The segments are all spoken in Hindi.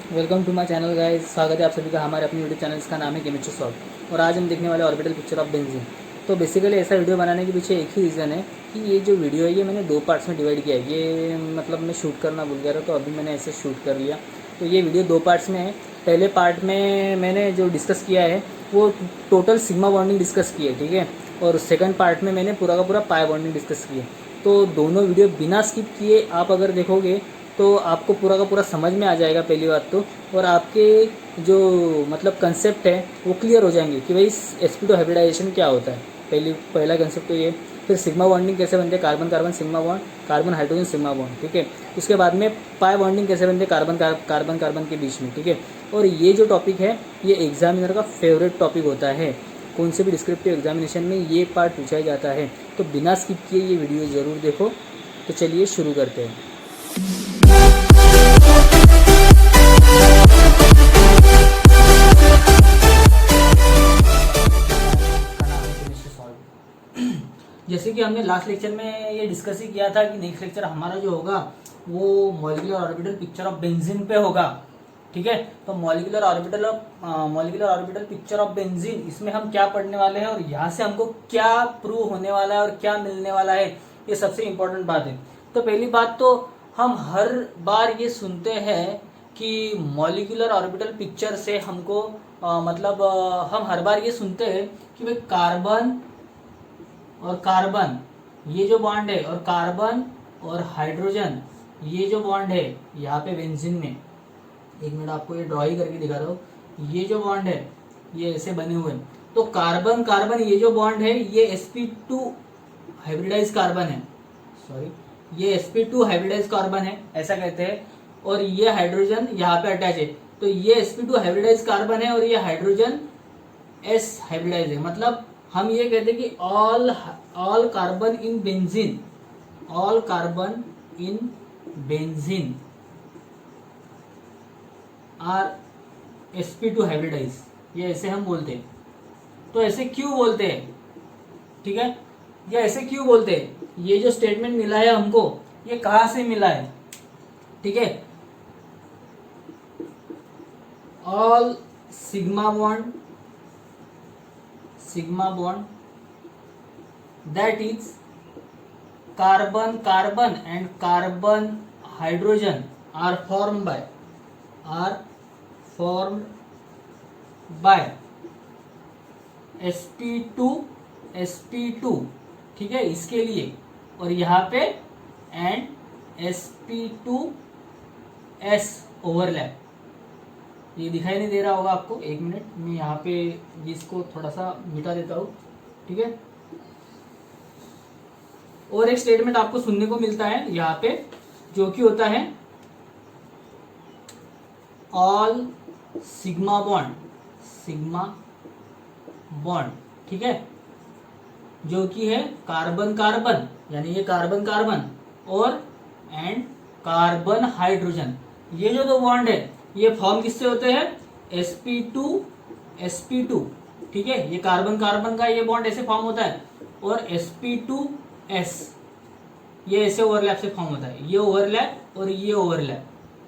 Welcome to my channel guys. स्वागत है आप सभी का हमारे अपनी यूट्यूब चैनल। इसका नाम है केमिस्ट्री सॉल्व और आज हम देखने वाले ऑर्बिटल पिक्चर ऑफ बेंजीन। तो बेसिकली ऐसा वीडियो बनाने के पीछे एक ही रीज़न है कि ये जो वीडियो है ये मैंने दो पार्ट्स में डिवाइड किया है। ये मतलब मैं शूट करना भूल गया था तो अभी मैंने ऐसे शूट कर लिया। तो ये वीडियो दो पार्ट्स में है। पहले पार्ट में मैंने जो डिस्कस किया है वो टोटल सिग्मा बॉन्डिंग डिस्कस की है, ठीक है। और सेकंड पार्ट में मैंने पूरा का पूरा पाई बॉन्डिंग डिस्कस की है। तो दोनों वीडियो बिना स्किप किए आप अगर देखोगे तो आपको पूरा का पूरा समझ में आ जाएगा पहली बात तो। और आपके जो मतलब कंसेप्ट है वो क्लियर हो जाएंगे कि भाई sp2 हाइब्रिडाइजेशन क्या होता है। पहला कंसेप्ट तो ये। फिर सिग्मा बॉन्डिंग कैसे बनते हैं, carbon carbon sigma bond, carbon hydrogen sigma bond, ठीक है। उसके बाद में पाई बॉन्डिंग कैसे बनते हैं कार्बन कार्बन के बीच में, ठीक है। और ये जो टॉपिक है ये एग्जामिनर का फेवरेट टॉपिक होता है। कौन से भी डिस्क्रिप्टिव एग्जामिनेशन में ये पार्ट पूछा जाता है। तो बिना स्किप किए ये वीडियो ज़रूर देखो। तो चलिए शुरू करते हैं। जैसे कि हमने लास्ट लेक्चर में ये डिस्कस ही किया था कि नेक्स्ट लेक्चर हमारा जो होगा वो molecular orbital picture of benzene पे होगा, ठीक है। तो molecular orbital picture of benzene, इसमें हम क्या पढ़ने वाले हैं और यहाँ से हमको क्या प्रूव होने वाला है और क्या मिलने वाला है, ये सबसे इम्पोर्टेंट बात है। तो पहली बात तो हम हर बार ये सुनते हैं कि मॉलिक्यूलर ऑर्बिटल पिक्चर से हमको हम हर बार ये सुनते हैं कि भाई कार्बन और कार्बन ये जो बॉन्ड है और कार्बन और हाइड्रोजन ये जो बॉन्ड है यहाँ पे बेंजीन में, एक मिनट आपको ये ड्रॉ ही करके दिखा रहा हूँ। ये जो बॉन्ड है ये ऐसे बने हुए हैं। तो कार्बन कार्बन ये जो बॉन्ड है ये sp2 हाइब्रिडाइज कार्बन है, सॉरी ये sp2 हाइब्रिडाइज कार्बन है ऐसा कहते हैं। और ये हाइड्रोजन यहाँ पे अटैच है। तो ये sp2 हाइब्रिडाइज कार्बन है और ये हाइड्रोजन s हाइब्रिडाइज है। मतलब हम ये कहते हैं कि all carbon in benzene, all carbon in benzene are sp2 hybridize, ये ऐसे हम बोलते हैं। तो ऐसे क्यों बोलते हैं, ठीक है, ये ऐसे क्यों बोलते हैं? ये जो स्टेटमेंट मिला है हमको ये कहां से मिला है, ठीक है। All sigma bond that is carbon and carbon hydrogen are formed by sp2, ठीक है, इसके लिए। और यहाँ पे एंड sp2s ओवरलैप, ये दिखाई नहीं दे रहा होगा आपको, एक मिनट मैं यहाँ पे इसको थोड़ा सा मिटा देता हूँ, ठीक है। और एक स्टेटमेंट आपको सुनने को मिलता है यहाँ पे जो कि होता है ऑल सिग्मा बॉन्ड, ठीक है, जो कि है कार्बन कार्बन, यानी ये कार्बन कार्बन और एंड कार्बन हाइड्रोजन, ये जो दो बॉन्ड है ये फॉर्म किससे होते हैं? sp2, ठीक है। ये कार्बन कार्बन का ये बॉन्ड ऐसे फॉर्म होता है और sp2s ये ऐसे ओवरलैप से फॉर्म होता है। ये ओवरलैप और ये ओवरलैप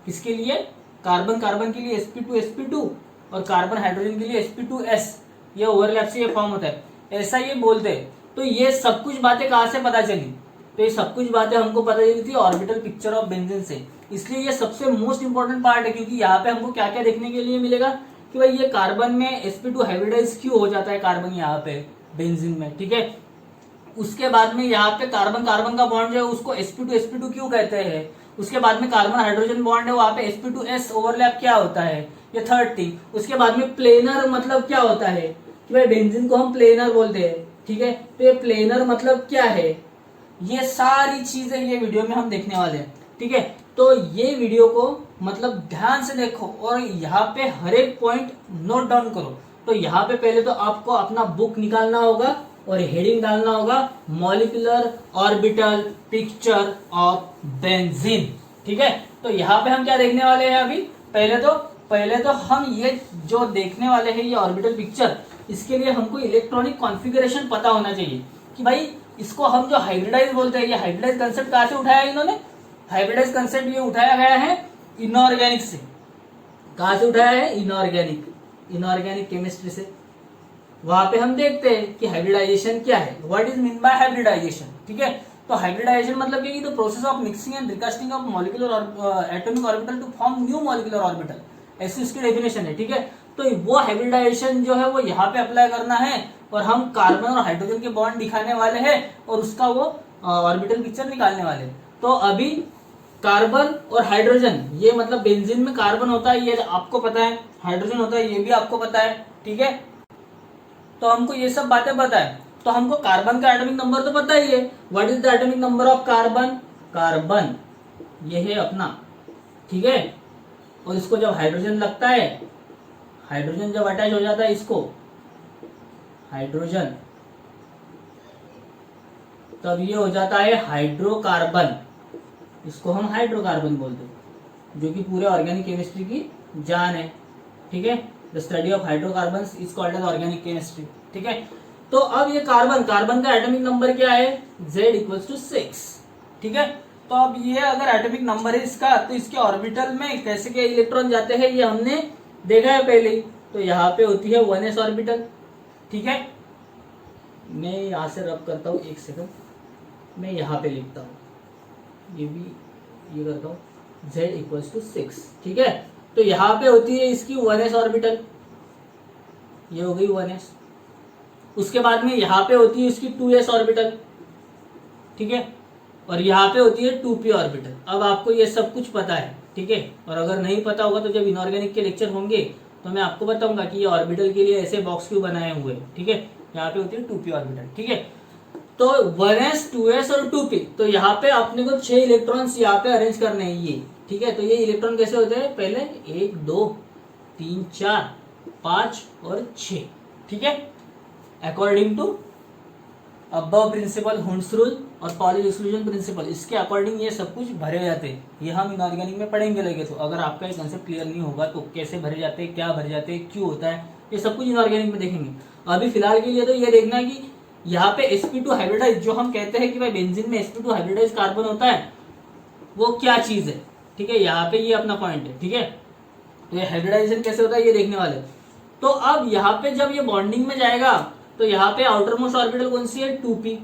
किसके लिए? कार्बन कार्बन के लिए sp2 और कार्बन हाइड्रोजन के लिए sp2s, ये ओवरलैप से ये फॉर्म होता है, ऐसा ये बोलते हैं। तो ये सब कुछ बातें कहाँ से पता चली? तो ये सब कुछ बातें हमको पता चली थी ऑर्बिटल पिक्चर ऑफ बेंजीन से। इसलिए ये सबसे मोस्ट इंपॉर्टेंट पार्ट है, क्योंकि यहाँ पे हमको क्या क्या देखने के लिए मिलेगा कि भाई ये कार्बन में sp2 हाइब्रिडाइज क्यों हो जाता है कार्बन यहाँ पे बेंजीन में, ठीक है। उसके बाद में यहाँ पे कार्बन कार्बन का बॉन्ड जो है उसको sp2 क्यों कहते हैं। उसके बाद में कार्बन हाइड्रोजन बॉन्ड है वहां पे sp2s ओवरलैप क्या होता है, ये थर्ड थिंग। उसके बाद में प्लेनर मतलब क्या होता है कि भाई बेंजीन को हम प्लेनर बोलते हैं, ठीक है। तो ये प्लेनर मतलब क्या है, ये सारी चीजें ये वीडियो में हम देखने वाले हैं, ठीक है। तो ये वीडियो को मतलब ध्यान से देखो और यहाँ पे हर एक पॉइंट नोट डाउन करो। तो यहाँ पे पहले तो आपको अपना बुक निकालना होगा और हेडिंग डालना होगा molecular orbital picture of benzene, ठीक है। तो यहाँ पे हम क्या देखने वाले हैं अभी? पहले तो हम ये जो देखने वाले हैं ये ऑर्बिटल पिक्चर, इसके लिए हमको इलेक्ट्रॉनिक कॉन्फ़िगरेशन पता होना चाहिए कि भाई इसको हम जो हाइब्रिडाइज बोलते हैं, ये हाइब्रिडाइज कंसेप्ट कहाँ से उठाया इन्होंने? हाइब्रिडाइज कंसेप्ट ये उठाया गया है इनऑर्गेनिक से। कहाँ से उठाया है? इनऑर्गेनिक केमिस्ट्री से। वहां पे हम देखते हैं कि हाइब्रिडाइजेशन क्या है, what is mean by hybridization. ठीक है, तो हाइब्रिडाइजेशन मतलब क्या कि the process of mixing and recasting of molecular और atomic orbital to form new molecular orbital, ऐसी उसकी डेफिनेशन है। ठीक है, तो वो हाइब्रिडाइजेशन जो है वो यहाँ पे अप्लाई करना है और हम कार्बन और हाइड्रोजन के बॉन्ड दिखाने वाले हैं और उसका वो ऑर्बिटल पिक्चर निकालने वाले हैं। तो अभी कार्बन और हाइड्रोजन, ये मतलब बेंजीन में कार्बन होता है, ये आपको पता है, हाइड्रोजन होता है, ये भी आपको पता है। ठीक है, तो हमको ये सब बातें पता है। तो हमको कार्बन का एटॉमिक नंबर तो पता ही है। What is the atomic number of carbon? Carbon ये है अपना। ठीक है, और इसको जब हाइड्रोजन लगता है, हाइड्रोजन जब अटैच हो जाता है इसको, हाइड्रोजन, तब ये हो जाता है हाइड्रोकार्बन। इसको हम हाइड्रोकार्बन बोलते हैं, जो कि पूरे ऑर्गेनिक केमिस्ट्री की जान है। ठीक है, the study of hydrocarbons is called as organic chemistry. ठीक है, तो अब ये कार्बन का एटॉमिक नंबर क्या है? Z=6। ठीक है, तो अब ये अगर एटॉमिक नंबर है इसका, तो इसके ऑर्बिटल में कैसे क्या इलेक्ट्रॉन जाते हैं ये हमने देखा है पहले ही। तो यहाँ पे होती है 1s ऑर्बिटल। ठीक है, मैं यहां से रब करता हूं, एक सेकंड, मैं यहाँ पे लिखता हूँ, ये भी ये करता हूँ, Z=6। ठीक है, तो यहाँ पे होती है इसकी 1s ऑर्बिटल, ये हो गई 1s। उसके बाद में यहाँ पे होती है इसकी 2s ऑर्बिटल। ठीक है, और यहाँ पे होती है 2p ऑर्बिटल। अब आपको ये सब कुछ पता है। ठीक है, और अगर नहीं पता होगा तो जब इनऑर्गेनिक के लेक्चर होंगे तो मैं आपको बताऊंगा कि ये ऑर्बिटल के लिए ऐसे बॉक्स क्यों बनाए हुए। ठीक है, यहाँ पे होती है 2p ऑर्बिटल। ठीक है, तो 1s 2s और 2p, तो यहाँ पे अपने को 6 इलेक्ट्रॉन्स यहाँ पे अरेंज करने हैं ये। ठीक है, तो ये इलेक्ट्रॉन कैसे होते हैं? पहले 1 2 3 4 5 और 6। ठीक है, according to above principle, Hund's rule और पॉली एक्सक्लूजन प्रिंसिपल, इसके अकॉर्डिंग ये सब कुछ भरे जाते हैं। ये हम इनऑर्गेनिक में पढ़ेंगे लगे। तो अगर आपका ये कंसेप्ट क्लियर नहीं होगा तो कैसे भरे जाते हैं, क्या भरे जाते हैं, क्यों होता है, ये सब कुछ इनऑर्गेनिक में देखेंगे। अभी फिलहाल के लिए तो ये देखना है कि यहाँ पे sp2 हाइब्रिडाइज, जो हम कहते हैं कि भाई बेंजीन में sp2 हाइब्रिडाइज कार्बन होता है, वो क्या चीज है। ठीक है, यहाँ पे ये अपना पॉइंट है। ठीक है, तो ये हाइब्रिडाइजेशन कैसे होता है ये देखने वाले। तो अब यहाँ पे जब ये बॉन्डिंग में जाएगा तो यहाँ पे आउटर मोस्ट ऑर्बिटल कौन सी है? 2p,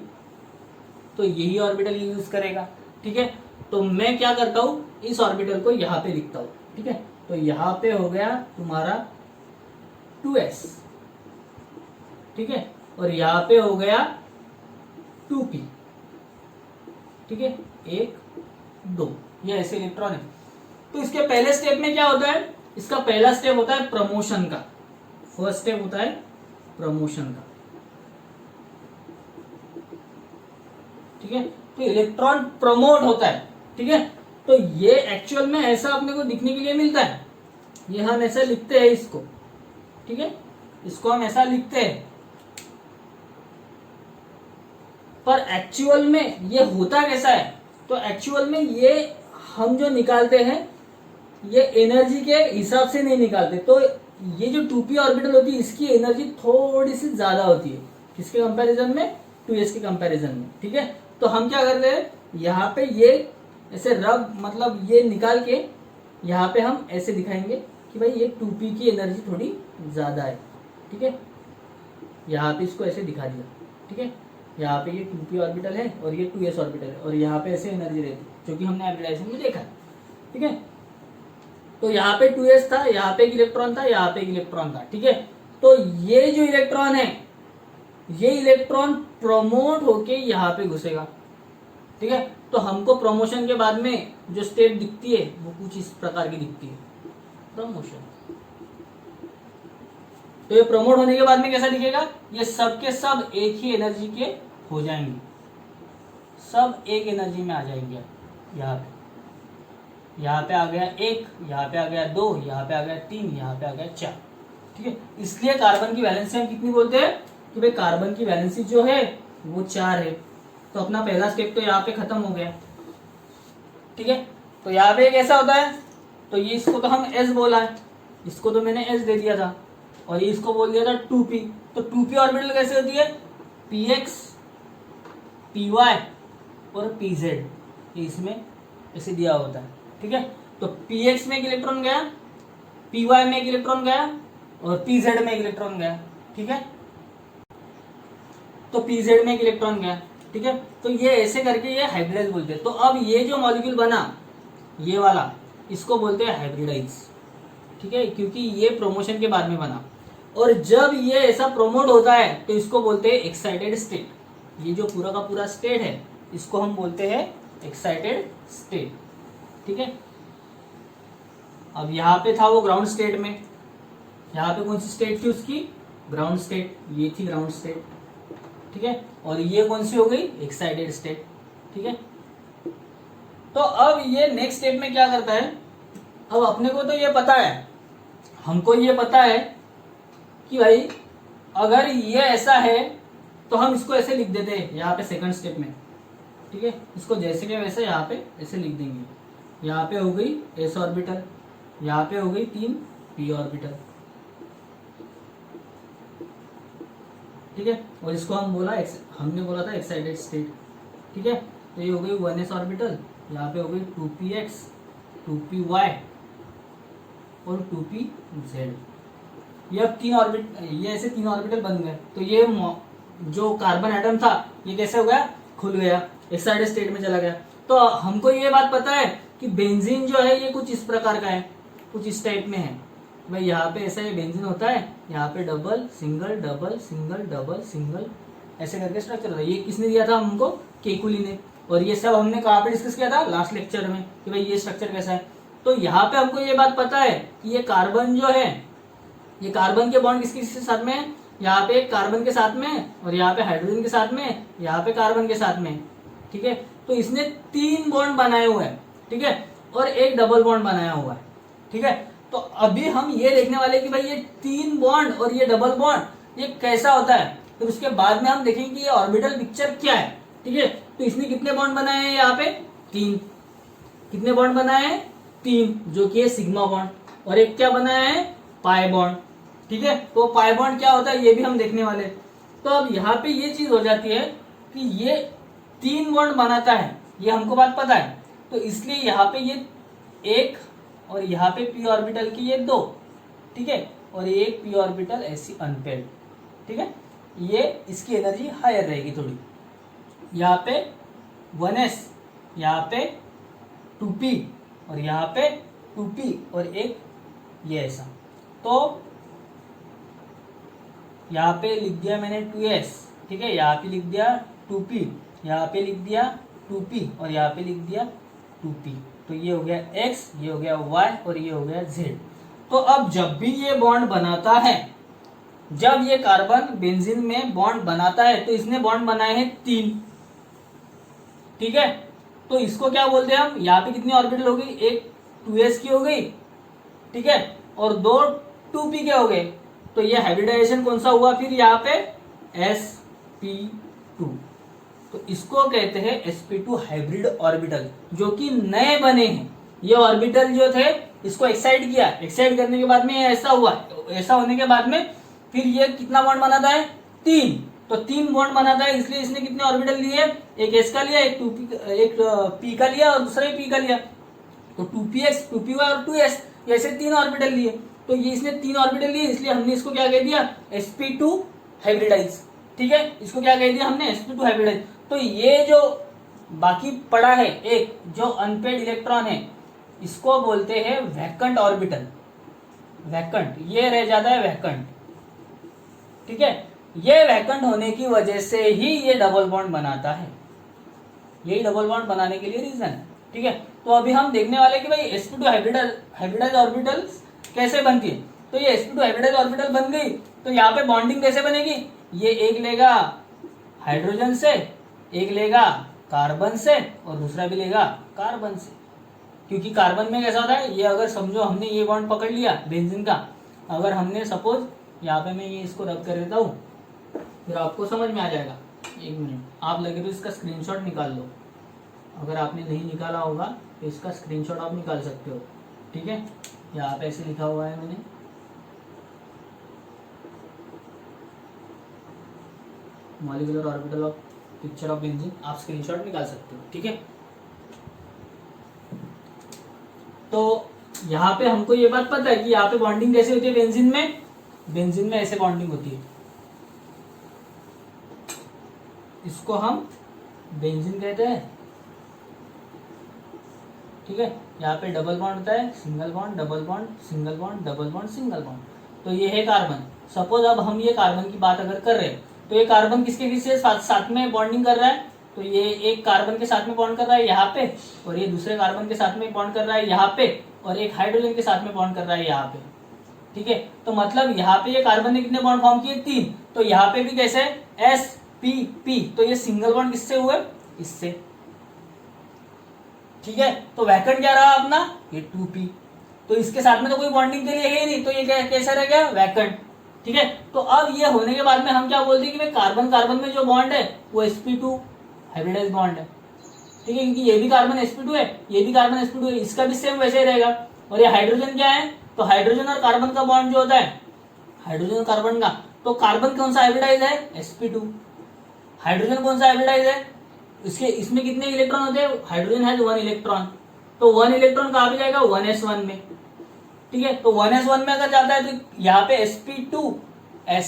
तो यही ऑर्बिटल यूज करेगा। ठीक है, तो मैं क्या करता हूँ, इस ऑर्बिटल को यहाँ पे लिखता हूँ। ठीक है, तो यहाँ पे हो गया तुम्हारा 2s। ठीक है, और यहाँ पे हो गया 2p। ठीक है, 1 2, ये ऐसे इलेक्ट्रॉन है। तो इसके पहले स्टेप में क्या होता है? इसका पहला स्टेप होता है प्रमोशन का। फर्स्ट स्टेप होता है प्रमोशन का। ठीक है, तो इलेक्ट्रॉन प्रमोट होता है। ठीक है, तो ये एक्चुअल में ऐसा अपने को दिखने के लिए मिलता है, ये हम ऐसा लिखते हैं इसको। ठीक है, इसको हम ऐसा लिखते हैं, पर एक्चुअल में ये होता कैसा है? तो एक्चुअल में ये हम जो निकालते हैं ये एनर्जी के हिसाब से नहीं निकालते। तो ये जो 2p ऑर्बिटल होती है इसकी एनर्जी थोड़ी सी ज्यादा होती है, किसके कंपैरिजन में? 2s के कंपैरिजन में। ठीक है, तो हम क्या करते हैं, यहाँ पे ये ऐसे रब, मतलब ये निकाल के यहाँ पे हम ऐसे दिखाएंगे कि भाई ये 2p की एनर्जी थोड़ी ज्यादा है। ठीक है, यहाँ पे इसको ऐसे दिखा दिया। ठीक है, यहाँ पे ये 2p ऑर्बिटल है और ये 2s ऑर्बिटल है, और यहाँ पे ऐसे एनर्जी रहती है, जो कि हमने हाइब्रिडाइजेशन में देखा है। ठीक है, तो यहाँ पे 2s था, यहाँ पे एक इलेक्ट्रॉन था, यहाँ पे एक इलेक्ट्रॉन था। ठीक है, तो ये जो इलेक्ट्रॉन है, ये इलेक्ट्रॉन प्रोमोट होके यहाँ पे घुसेगा। ठीक है, तो हमको प्रमोशन के बाद में जो स्टेप दिखती है वो कुछ इस प्रकार की दिखती है, प्रमोशन। तो ये प्रमोट होने के बाद में कैसा दिखेगा? ये सब के सब एक ही एनर्जी के हो जाएंगे, सब एक एनर्जी में आ जाएंगे। यहाँ पे आ गया 1, यहाँ पे आ गया 2, यहाँ पे आ गया 3, यहाँ पे आ गया 4। ठीक है, इसलिए कार्बन की वैलेंसी हम कितनी बोलते हैं कि भाई कार्बन की वैलेंसी जो है वो 4 है। तो अपना पहला स्टेप तो यहाँ पे खत्म हो गया। ठीक है, तो यहाँ पे कैसा होता है, तो ये इसको तो हम S बोला है, इसको तो मैंने S दे दिया था, और ये इसको बोल दिया था 2p। तो 2p ऑर्बिटल कैसे होती है? px py और pz, ये इसमें ऐसे दिया होता है। ठीक है, तो px में एक इलेक्ट्रॉन गया, पी वाई में एक इलेक्ट्रॉन गया और पी जेड में एक इलेक्ट्रॉन गया, ठीक है। तो पी जेड में एक इलेक्ट्रॉन गया, ठीक है। तो ये ऐसे करके ये हाइब्रिडाइज बोलते हैं। तो अब ये जो मॉलिक्यूल बना ये वाला, इसको बोलते हैं हाइब्रिडाइज, ठीक है, क्योंकि ये प्रोमोशन के बाद में बना। और जब ये ऐसा प्रोमोट होता है तो इसको बोलते हैं एक्साइटेड स्टेट। ये जो पूरा का पूरा स्टेट है इसको हम बोलते हैं एक्साइटेड स्टेट, ठीक है। अब यहाँ पे था वो ग्राउंड स्टेट में, यहाँ पे कौन सी स्टेट थी उसकी, ग्राउंड स्टेट, ये थी ग्राउंड स्टेट, ठीक है। और ये कौन सी हो गई, एक्साइटेड स्टेट, ठीक है। तो अब ये नेक्स्ट स्टेप में क्या करता है, अब अपने को तो ये पता है, हमको ये पता है कि भाई अगर ये ऐसा है तो हम इसको ऐसे लिख देते हैं यहाँ पे सेकंड स्टेप में, ठीक है। इसको जैसे के वैसे यहाँ पे ऐसे लिख देंगे। यहाँ पे हो गई एस ऑर्बिटल, यहाँ पे हो गई 3 पी ऑर्बिटल, ठीक है। और इसको हमने बोला था एक्साइटेड स्टेट, ठीक है। तो ये हो गई 1s ऑर्बिटल, यहाँ पे हो गई 2px, 2py और 2pz। ये अब ये ऐसे 3 ऑर्बिटल बन गए। तो ये जो कार्बन एटम था ये कैसे हो गया, खुल गया, एक्साइटेड स्टेट में चला गया। तो हमको ये बात पता है कि बेंजीन जो है ये कुछ इस प्रकार का है, कुछ इस टाइप में है। भाई यहाँ पे ऐसा ये बेंजीन होता है, यहाँ पे double single double single double single ऐसे करके स्ट्रक्चर होता है। ये किसने दिया था हमको, केकुली ने। और ये सब हमने कहाँ पे डिस्कस किया था, लास्ट लेक्चर में, कि भाई ये स्ट्रक्चर कैसा है। तो यहाँ पे हमको ये बात पता है कि ये कार्बन जो है, ये कार्बन के बॉन्ड किसके साथ में है, यहाँ पे कार्बन के साथ में, और यहाँ पे हाइड्रोजन के साथ में, यहाँ पे कार्बन के साथ में, ठीक है। तो इसने 3 बॉन्ड बनाए हुए हैं, ठीक है, और एक डबल बॉन्ड बनाया हुआ है, ठीक है। तो अभी हम ये देखने वाले कि भाई ये 3 बॉन्ड और ये डबल बॉन्ड ये कैसा होता है। तो उसके बाद में हम देखेंगे कि ये ऑर्बिटल पिक्चर क्या है, ठीक है। तो इसने कितने बॉन्ड बनाए हैं, यहाँ पे 3, कितने बॉन्ड बनाए हैं, 3, जो कि है सिग्मा बॉन्ड, और एक क्या बनाया है, पाई बॉन्ड, ठीक है। तो पाई बॉन्ड क्या होता है ये भी हम देखने वाले। तो अब यहाँ पे ये चीज हो जाती है कि ये 3 बॉन्ड बनाता है, ये हमको बात पता है। तो इसलिए यहाँ पे ये 1 और यहाँ पे पी ऑर्बिटल की ये 2, ठीक है, और एक पी ऑर्बिटल ऐसी अनपेयर्ड, ठीक है। ये इसकी एनर्जी हायर रहेगी थोड़ी। यहाँ पे 1s, यहाँ पे 2p और यहाँ पे 2p और एक ये ऐसा। तो यहाँ पे लिख दिया मैंने 2s, ठीक है, यहाँ पे लिख दिया 2p, यहाँ पे लिख दिया 2p और यहाँ पे लिख दिया 2p। तो ये हो गया x, ये हो गया y और ये हो गया z। तो अब जब भी ये बॉन्ड बनाता है, जब ये कार्बन बेंजीन में बॉन्ड बनाता है तो इसने बॉन्ड बनाए हैं 3, ठीक है। तो इसको क्या बोलते हैं हम, यहाँ पे कितनी ऑर्बिटल हो गई, एक 2s की हो गई, ठीक है, और 2 2p के हो गए। तो ये हाइब्रिडाइजेशन कौन सा हुआ फिर यहाँ पे, sp2। तो इसको कहते हैं sp2 हाइब्रिड ऑर्बिटल, जो कि नए बने हैं। ये ऑर्बिटल जो थे इसको एक्साइट किया, एक्साइट करने के बाद में ऐसा हुआ, ऐसा होने के बाद में फिर ये कितना बॉन्ड बनाता है, 3। तो 3 बॉन्ड बनाता है, इसलिए इसने कितने ऑर्बिटल लिए, एक s का लिया, एक 2p, एक p का लिया और दूसरा p का लिया। तो 2px, 2py और 2s, ऐसे 3 ऑर्बिटल लिए। तो ये इसने 3 ऑर्बिटल लिए, इसलिए हमने इसको क्या कह दिया, sp2 हाइब्रिडाइज, ठीक है। इसको क्या कह दिया हमने, sp2 हाइब्रिडाइज। तो ये जो बाकी पड़ा है एक जो अनपेड इलेक्ट्रॉन है, इसको बोलते हैं वैकेंट ऑर्बिटल, वैकेंट, ये रह जाता है वैकेंट, ठीक है। ये वैकेंट होने की वजह से ही ये डबल बॉन्ड बनाता है, यही डबल बॉन्ड बनाने के लिए रीजन है, ठीक है। तो अभी हम देखने वाले कि भाई sp2 हाइब्रिडाइज ऑर्बिटल कैसे बनती है। तो ये sp2 हाइब्रिडाइज ऑर्बिटल बन गई, तो यहाँ पे बॉन्डिंग कैसे बनेगी, ये एक लेगा हाइड्रोजन से, एक लेगा कार्बन से और दूसरा भी लेगा कार्बन से। क्योंकि कार्बन में कैसा होता है, ये अगर समझो हमने ये बॉन्ड पकड़ लिया बेंजीन का, अगर हमने सपोज यहाँ पे मैं ये इसको रब कर देता हूँ, फिर आपको समझ में आ जाएगा। 1 मिनट, आप लगे तो इसका स्क्रीनशॉट निकाल लो, अगर आपने नहीं निकाला होगा तो इसका स्क्रीनशॉट आप निकाल सकते हो, ठीक है। यहाँ पे ऐसे लिखा हुआ है मैंने, molecular orbital of picture of benzene, आप स्क्रीनशॉट निकाल सकते हो, ठीक है। तो यहाँ पे हमको ये बात पता है कि यहाँ पे बॉन्डिंग कैसे होती है बेंजीन में, बेंजीन में ऐसे बॉन्डिंग होती है, इसको हम बेंजीन कहते हैं। ठीक है, यहाँ पे डबल बॉन्ड होता है, single bond, double bond, single bond, double bond, single bond. तो ये है कार्बन। सपोज अब हम ये कार्बन की बात अगर कर रहे हैं तो ये कार्बन किसके किसके साथ में बॉन्डिंग कर रहा है, तो ये एक कार्बन के साथ में बॉन्ड कर रहा है यहाँ पे, और ये दूसरे कार्बन के साथ में बॉन्ड कर रहा है यहाँ पे, और एक हाइड्रोजन के साथ में बॉन्ड कर रहा है यहाँ पे। ठीक है, तो मतलब यहाँ पे ये कार्बन ने कितने बॉन्ड फॉर्म किए, 3। तो यहाँ पे भी कैसे, sp_p, तो ये सिंगल बॉन्ड किससे हुए, इससे। ठीक है, तो वैकेंट क्या रहा अपना, ये 2p, तो इसके साथ में तो कोई बॉन्डिंग के लिए है ही नहीं, तो ये कैसा रह गया, वैकेंट। ठीक है, तो अब ये होने के बाद में हम क्या बोलते हैं कि भाई कार्बन कार्बन में जो बॉन्ड है वो sp2 हाइब्रिडाइज बॉन्ड है। ठीक है, क्योंकि ये भी कार्बन sp2 है, ये भी कार्बन sp2 है, इसका भी सेम वैसे ही रहेगा। और ये हाइड्रोजन क्या है, तो हाइड्रोजन और कार्बन का बॉन्ड जो होता है, हाइड्रोजन और कार्बन का, तो कार्बन कौन सा हाइब्रिडाइज है, sp2। हाइड्रोजन कौन सा हाइब्रिडाइज है, इसके इसमें कितने इलेक्ट्रॉन होते हैं, हाइड्रोजन है 1 इलेक्ट्रॉन, तो 1 इलेक्ट्रॉन कहाँ पे जाएगा, 1s1 में। ठीक है, तो 1s1 में अगर जाता है तो यहाँ पे sp2s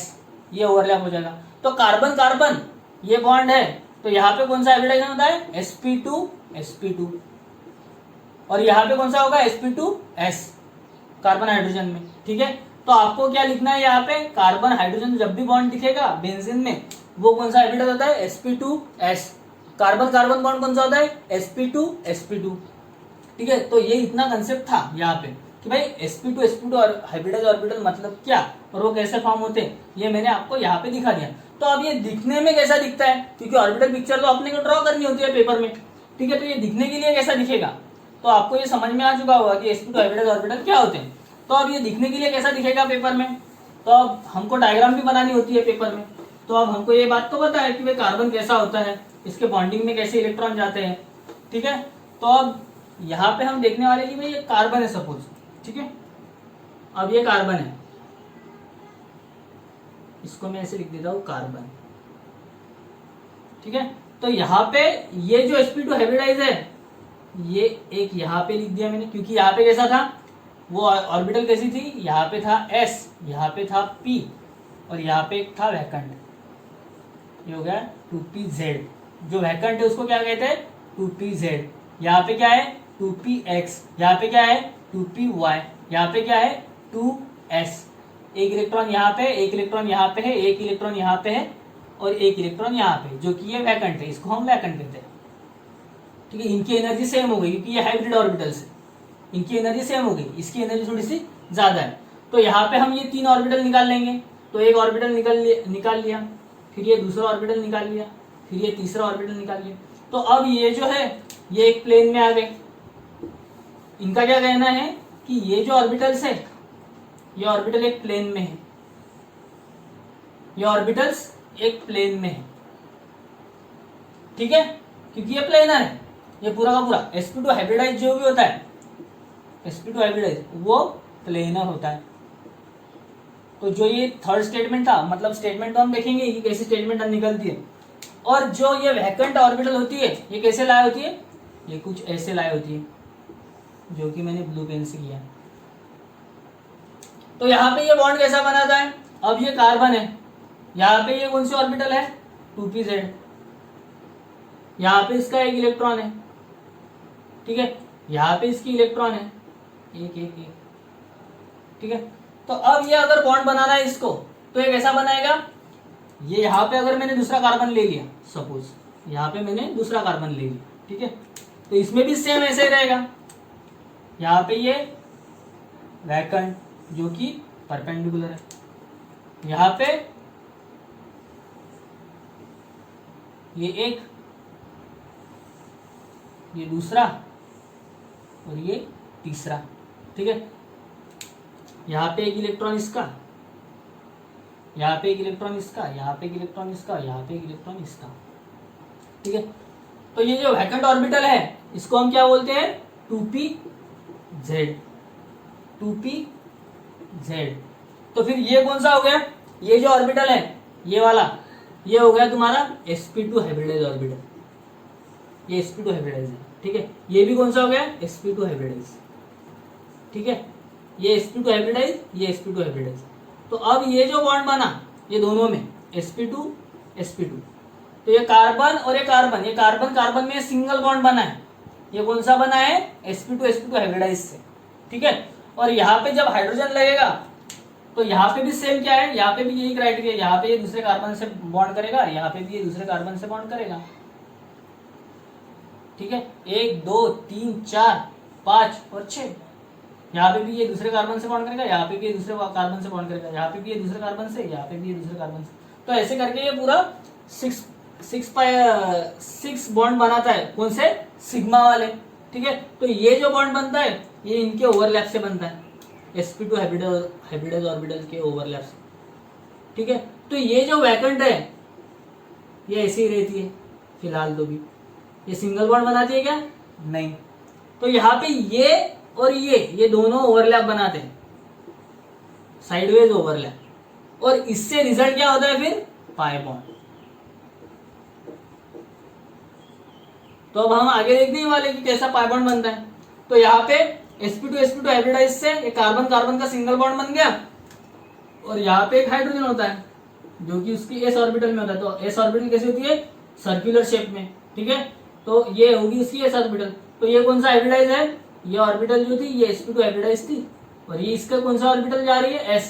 ये ओवरलैप हो जाएगा। तो कार्बन कार्बन ये बॉन्ड है, तो यहाँ पे कौन सा हाइब्रिडाइजेशन होता है, sp2 और यहाँ पे कौन सा होगा, sp2s कार्बन हाइड्रोजन में। ठीक है, तो आपको क्या लिखना है यहाँ पे, कार्बन हाइड्रोजन जब भी बॉन्ड दिखेगा बेंजीन में वो कौन सा हाइब्रिडाइज होता है, sp2s। कार्बन कार्बन बॉन्ड कौन सा होता है, sp2 ठीक है, तो ये इतना कंसेप्ट था यहाँ पे कि भाई sp2 और हाइब्रिडाइज ऑर्बिटल मतलब क्या और वो कैसे फॉर्म होते हैं, ये मैंने आपको यहाँ पे दिखा दिया। तो अब ये दिखने में कैसा दिखता है, क्योंकि ऑर्बिटल पिक्चर तो अपने को ड्रॉ करनी होती है पेपर में। ठीक है, तो ये दिखने के लिए कैसा दिखेगा, तो आपको ये समझ में आ चुका होगा कि sp2 हाइब्रिडाइज ऑर्बिटल क्या होते हैं। तो अब ये दिखने के लिए कैसा दिखेगा पेपर में, तो अब हमको डायग्राम भी बनानी होती है पेपर में। तो अब हमको ये बात तो पता है कि भाई कार्बन कैसा होता है, इसके बॉन्डिंग में कैसे इलेक्ट्रॉन जाते हैं। ठीक है, तो अब यहाँ पे हम देखने वाले कि भाई ये कार्बन है सपोज। ठीक है, अब ये कार्बन है, इसको मैं ऐसे लिख देता हूं कार्बन। ठीक है, तो यहाँ पे ये जो sp2 हाइब्रिडाइज है ये एक यहाँ पे लिख दिया मैंने, क्योंकि यहाँ पे कैसा था, वो ऑर्बिटल कैसी थी, यहाँ पे था s, यहाँ पे था p और यहाँ पे एक था वैकेंट, ये हो गया 2pz। जो वैकेंट है उसको क्या कहते हैं, 2pz। यहाँ पे क्या है 2px, यहाँ पे क्या है 2py, यहाँ पे क्या है 2s। एक इलेक्ट्रॉन यहाँ पे, एक इलेक्ट्रॉन यहाँ पे है, एक इलेक्ट्रॉन यहाँ पे है और एक इलेक्ट्रॉन यहाँ पे, जो कि ये वैकेंट है, इसको हम वैकेंट कहते हैं। ठीक है, इनकी एनर्जी सेम हो गई क्योंकि ये हाइब्रिड ऑर्बिटल्स है, इनकी एनर्जी सेम हो गई, इसकी एनर्जी थोड़ी सी ज्यादा है। तो यहाँ पे हम ये 3 ऑर्बिटल निकाल लेंगे, तो एक ऑर्बिटल निकाल लिया, फिर ये दूसरा ऑर्बिटल निकाल लिया, फिर ये तीसरा ऑर्बिटल निकाल लिया। तो अब ये जो है ये एक प्लेन में आ गए। इनका क्या कहना है कि ये जो ऑर्बिटल्स है ये ऑर्बिटल एक प्लेन में है, ये ऑर्बिटल्स एक प्लेन में है। ठीक है, क्योंकि ये प्लेनर है, ये पूरा का पूरा sp2 हाइब्रिडाइज जो भी होता है, sp2 हाइब्रिडाइज वो प्लेनर होता है। तो जो ये थर्ड स्टेटमेंट था, मतलब स्टेटमेंट तो हम देखेंगे कि कैसी स्टेटमेंट निकलती है। और जो ये वैकेंट ऑर्बिटल होती है ये कैसे लाए होती है, ये कुछ ऐसे लाए होती है, जो कि मैंने ब्लू पेन से किया। तो यहाँ पे ये बॉन्ड कैसा बनाता है, अब ये कार्बन है, यहाँ पे ये कौन सी ऑर्बिटल है 2pz, यहाँ पे इसका एक इलेक्ट्रॉन है। ठीक है, यहाँ पे इसकी इलेक्ट्रॉन है एक एक एक। ठीक है, तो अब ये अगर बॉन्ड बनाना है इसको तो ये कैसा बनाएगा, ये यहाँ पे अगर मैंने दूसरा कार्बन ले लिया, सपोज यहाँ पे मैंने दूसरा कार्बन ले लिया, ठीक है, तो इसमें भी सेम ऐसे ही रहेगा। यहाँ पे ये वैकेंट जो कि परपेंडिकुलर है, यहाँ पे ये एक, ये दूसरा और ये तीसरा। ठीक है, यहाँ पे एक इलेक्ट्रॉन इसका, यहाँ पे एक इलेक्ट्रॉन इसका, यहाँ पे एक इलेक्ट्रॉन इसका, यहाँ पे एक इलेक्ट्रॉन इसका। ठीक है, तो ये जो वैकेंट ऑर्बिटल है इसको हम क्या बोलते हैं 2pz, 2pz। तो फिर ये कौन सा हो गया, ये जो ऑर्बिटल है ये वाला, ये हो गया तुम्हारा sp2 हाइब्रिडाइज ऑर्बिटल, ये sp2 हाइब्रिडाइज है। ठीक है, ये भी कौन सा हो गया sp2 हाइब्रिडाइज। ठीक है, ये sp2 हाइब्रिडाइज, ये sp2 हाइब्रिडाइज। तो अब ये जो बॉन्ड बना ये दोनों में sp2 sp2, तो ये कार्बन और ये कार्बन, ये कार्बन कार्बन में सिंगल बॉन्ड बना है, ये कौन सा बना है, sp2 sp2 हाइब्रिडाइज से, ठीक है। और यहाँ पे जब हाइड्रोजन लगेगा तो यहाँ पे भी सेम क्या है, यहाँ पे भी यही क्राइटेरिया, यहाँ पे ये दूसरे कार्बन से बॉन्ड करेगा, यहाँ पे भी ये दूसरे कार्बन से बॉन्ड करेगा, ठीक है। 1 2 3 4 5 और 6, यहाँ पे भी ये दूसरे कार्बन से बॉन्ड करेगा, यहाँ पे भी ये दूसरे कार्बन से बॉन्ड करेगा, यहाँ पे भी ये दूसरे कार्बन से, यहाँ पे भी ये दूसरे कार्बन से। तो ऐसे करके ये पूरा 6 बॉन्ड बनाता है, कौन से, सिग्मा वाले, ठीक है। तो ये जो बॉन्ड बनता है ये इनके ओवरलैप से बनता है, sp2 हाइब्रिडाइज ऑर्बिटल के ओवरलैप से, ठीक है। तो ये जो वैकेंट है ये ऐसी ही रहती है फिलहाल, तो भी ये सिंगल बॉन्ड बनाती है क्या, नहीं। तो यहाँ पे ये और ये दोनों ओवरलैप बनाते हैं, साइडवेज ओवरलैप, और इससे रिजल्ट क्या होता है फिर, पाई बॉन्ड। तो अब हम आगे देखने वाले कि कैसा पाई बॉन्ड बनता है। तो यहाँ पे sp2 हाइब्रिडाइज से एक कार्बन कार्बन का सिंगल बॉन्ड बन गया, और यहाँ पे एक हाइड्रोजन होता है जो कि उसकी s ऑर्बिटल में होता है। तो s ऑर्बिटल कैसी होती है, सर्कुलर शेप में, ठीक है। तो ये होगी उसकी s ऑर्बिटल। तो ये कौन सा हाइब्रिडाइज है, ये ऑर्बिटल जो थी ये sp2 हाइब्रिडाइज थी, और ये इसका कौन सा ऑर्बिटल जा रही है, s।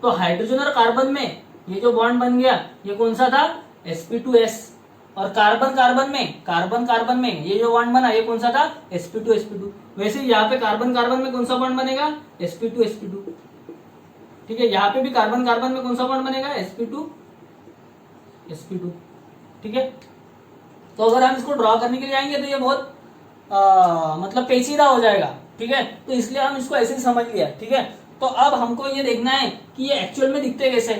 तो हाइड्रोजन और कार्बन में ये जो बॉन्ड बन गया ये कौन सा था, sp2s। और कार्बन कार्बन में ये जो बॉन्ड बना ये कौन सा था, sp2 वैसे यहाँ पे कार्बन कार्बन में कौन सा बॉन्ड बनेगा, sp2 ठीक है। यहाँ पे भी कार्बन कार्बन में कौन सा बॉन्ड बनेगा, sp2 ठीक है। तो अगर हम इसको ड्रॉ करने के लिए जाएंगे तो ये बहुत मतलब पेचीदा हो जाएगा, ठीक है। तो इसलिए हम इसको ऐसे ही समझ लिया, ठीक है। तो अब हमको ये देखना है कि ये एक्चुअल में दिखते कैसे।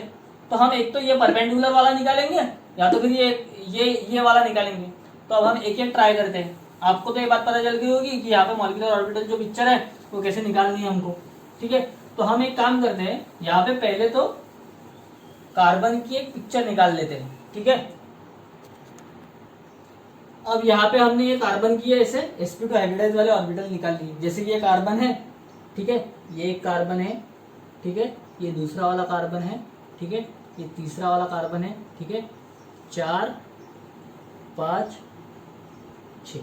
तो हम एक तो ये परपेंडिकुलर वाला निकालेंगे, या तो फिर ये वाला निकालेंगे। तो अब हम एक एक ट्राई करते हैं। आपको तो ये बात पता चल गई होगी कि यहाँ पे मॉलिक्यूलर ऑर्बिटल जो पिक्चर है वो कैसे निकालनी है हमको, ठीक है। तो हम एक काम करते हैं, यहाँ पे पहले तो कार्बन की एक पिक्चर निकाल लेते हैं, ठीक है। अब यहाँ पे हमने ये कार्बन की है ऐसे sp2 हाइब्रिडाइज वाले ऑर्बिटल निकाल लिए। जैसे कि ये कार्बन है, ठीक है, ये एक कार्बन है, ठीक है, ये दूसरा वाला कार्बन है, ठीक है, ये तीसरा वाला कार्बन है, ठीक है, 4 5 6,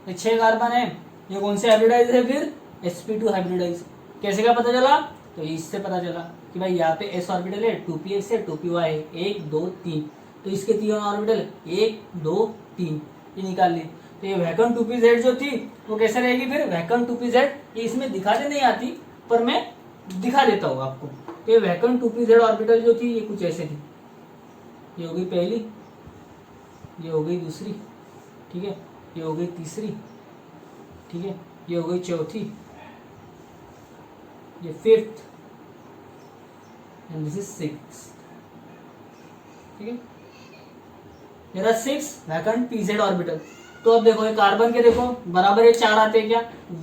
ये 6 कार्बन है। ये कौन से हाइब्रिडाइज है फिर, sp2 हाइब्रिडाइज। कैसे क्या पता चला, तो इससे पता चला कि भाई यहाँ पे s ऑर्बिटल है, 2px है, 2py है, 1 2 3, तो इसके 3 ऑर्बिटल 1 2 3 ये निकाल ली। तो ये वैकम 2pz जो थी वो कैसे रहेगी फिर, वैकम 2pz, ये इसमें दिखाने नहीं आती पर मैं दिखा देता हूँ आपको। तो ये वैकम 2pz ऑर्बिटल जो थी ये कुछ ऐसे थी, ये हो गई पहली, ये हो गई दूसरी, ठीक है, ये हो गई तीसरी, ठीक है, ये हो गई चौथी, ये 5th, and this is 6th, ठीक है। There are 6 vacant pz orbital. तो अब देखो ये कार्बन के देखो बराबर ये 4 आते हैं क्या,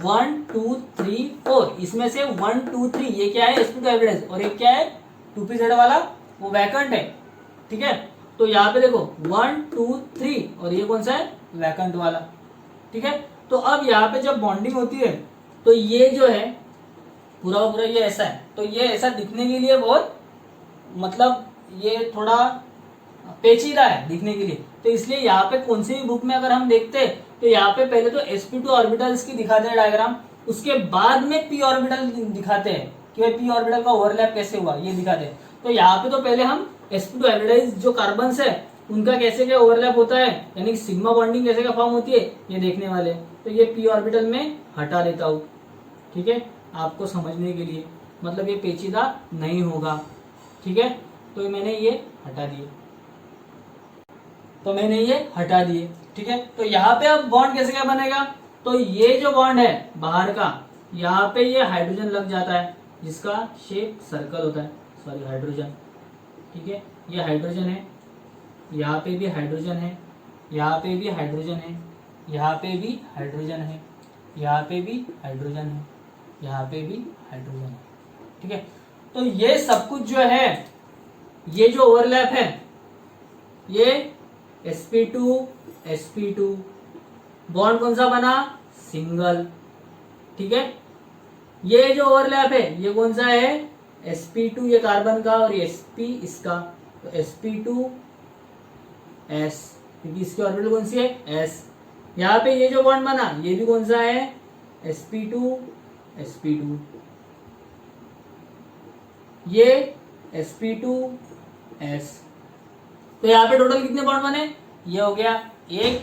1 2 3 4, इसमें से 1 2 3 ये क्या है, sp2 हाइब्रिडाइज, और एक क्या है 2pz वाला वो वैकेंट है, ठीक है। तो यहाँ पे देखो 1 2 3 और ये कौन सा है, वैकेंट वाला, ठीक है। तो अब यहाँ पे जब बॉन्डिंग होती है तो ये जो है पूरा पूरा ये ऐसा है, तो ये ऐसा दिखने के लिए बहुत मतलब ये थोड़ा पेचीदा है दिखने के लिए। तो इसलिए यहाँ पे कौन सी भी बुक में अगर हम देखते हैं तो यहाँ पे पहले तो sp2 ऑर्बिटल्स की दिखाते हैं डायग्राम, उसके बाद में p ऑर्बिटल दिखाते हैं कि भाई p ऑर्बिटल का ओवरलैप कैसे हुआ ये दिखाते हैं। तो यहाँ पे तो पहले हम sp2 हाइब्रिडाइज जो कार्बन है उनका कैसे क्या ओवरलैप होता है, यानी सिग्मा बॉन्डिंग कैसे क्या फॉर्म होती है ये देखने वाले। तो ये p ऑर्बिटल में हटा देता हूँ, ठीक है, आपको समझने के लिए, मतलब ये पेचीदा नहीं होगा, ठीक है। तो मैंने ये हटा दिए, ठीक है। तो यहाँ पे अब बॉन्ड कैसे क्या बनेगा, तो ये जो बॉन्ड है बाहर का, यहाँ पे ये हाइड्रोजन लग जाता है जिसका शेप सर्कल होता है, सॉरी हाइड्रोजन, ठीक है। ये हाइड्रोजन है, यहाँ पे भी हाइड्रोजन है, यहाँ पे भी हाइड्रोजन है, यहाँ पे भी हाइड्रोजन है, यहाँ पे भी हाइड्रोजन है, यहाँ पे भी हाइड्रोजन है, ठीक है। तो ये सब कुछ जो है, ये जो ओवरलैप है ये sp2 बॉन्ड कौन सा बना, सिंगल, ठीक है। ये जो ओवरलैप है ये कौन सा है, sp2 ये कार्बन का और ये sp इसका, तो sp2s, क्योंकि इसकी ऑर्बिटल कौन सी है, s। यहाँ पे ये जो बॉन्ड बना ये भी कौन सा है, sp2 sp2, ये sp2s। तो यहाँ पे टोटल कितने बॉन्ड बने, ये हो गया 1,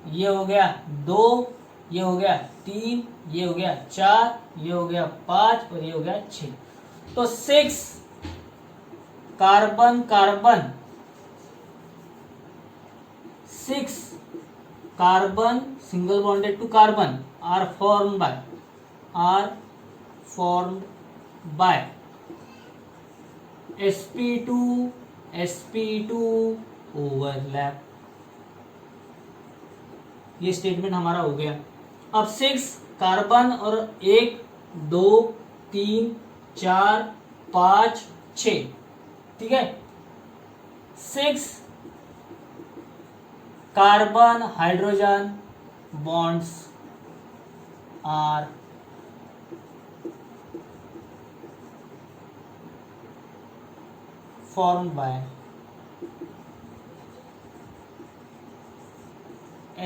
ये हो गया 2, ये हो गया 3, ये हो गया 4, ये हो गया 5 और ये हो गया 6। तो 6 carbon carbon, 6 carbon single bonded to carbon are formed by sp2 sp2 overlap. ये स्टेटमेंट हमारा हो गया। अब 6 कार्बन और 1 2 3 4 5 6, ठीक है। 6 carbon hydrogen bonds are formed by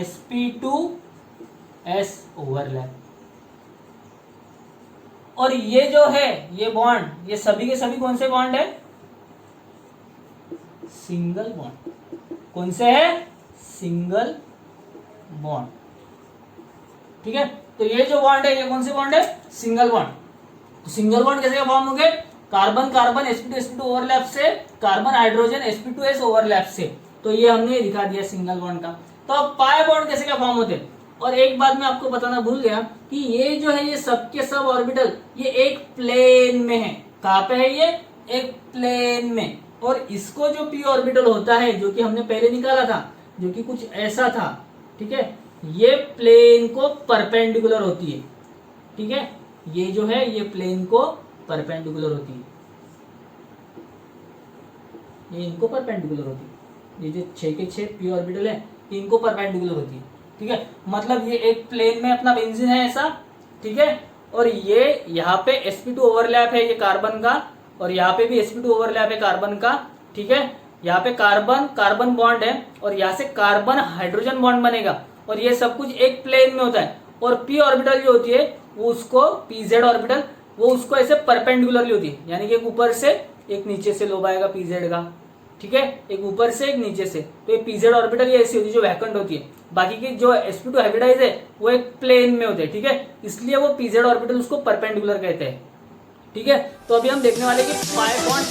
sp2s overlap. और ये जो है ये बॉन्ड, ये सभी के सभी कौन से बॉन्ड है, सिंगल बॉन्ड। कौन से है, सिंगल बॉन्ड, ठीक है। तो ये जो बॉन्ड है ये कौन से बॉन्ड है, सिंगल बॉन्ड। तो सिंगल बॉन्ड कैसे फॉर्म हो गए, कार्बन कार्बन sp2 ओवरलैप से, कार्बन हाइड्रोजन sp2s ओवरलैप से। तो ये हमने दिखा दिया सिंगल बॉन्ड का। तो अब पाई बॉन्ड कैसे क्या फॉर्म होते हैं। और एक बात मैं आपको बताना भूल गया कि ये जो है ये सबके सब ऑर्बिटल ये एक प्लेन में है। कहाँ पे है ये, एक प्लेन में। और इसको जो p ऑर्बिटल होता है जो कि हमने पहले निकाला था, जो कि कुछ ऐसा था, ठीक है, ये प्लेन को परपेंडिकुलर होती है, ठीक है। ये जो है ये प्लेन को परपेंडिकुलर होती है, ये इनको परपेंडिकुलर होती है। ये जो 6 के 6 p ऑर्बिटल है इनको परपेंडिकुलर होती है, ठीक है। मतलब ये एक प्लेन में अपना बेंजीन है ऐसा, ठीक है। और ये यहाँ पे sp2 ओवरलैप है ये कार्बन का, और यहाँ पे भी sp2 ओवरलैप है कार्बन का, ठीक है। यहाँ पे कार्बन कार्बन बॉन्ड है और यहाँ से कार्बन हाइड्रोजन बॉन्ड बनेगा, और ये सब कुछ एक प्लेन में होता है। और p ऑर्बिटल जो होती है वो उसको pz ऑर्बिटल, वो उसको ऐसे परपेंडिकुलरली होती है, यानी कि एक ऊपर से एक नीचे से लोब आएगा pz का, ठीक है, एक ऊपर से एक नीचे से। तो ये pz ऑर्बिटल ये ऐसी होती है जो वैकेंट होती है। बाकी की जो sp2 हाइब्रिडाइज है वो एक प्लेन में होते हैं, ठीक है, इसलिए वो pz ऑर्बिटल उसको परपेंडिकुलर कहते हैं, ठीक है। तो अभी हम देखने वाले कि पाई बॉन्ड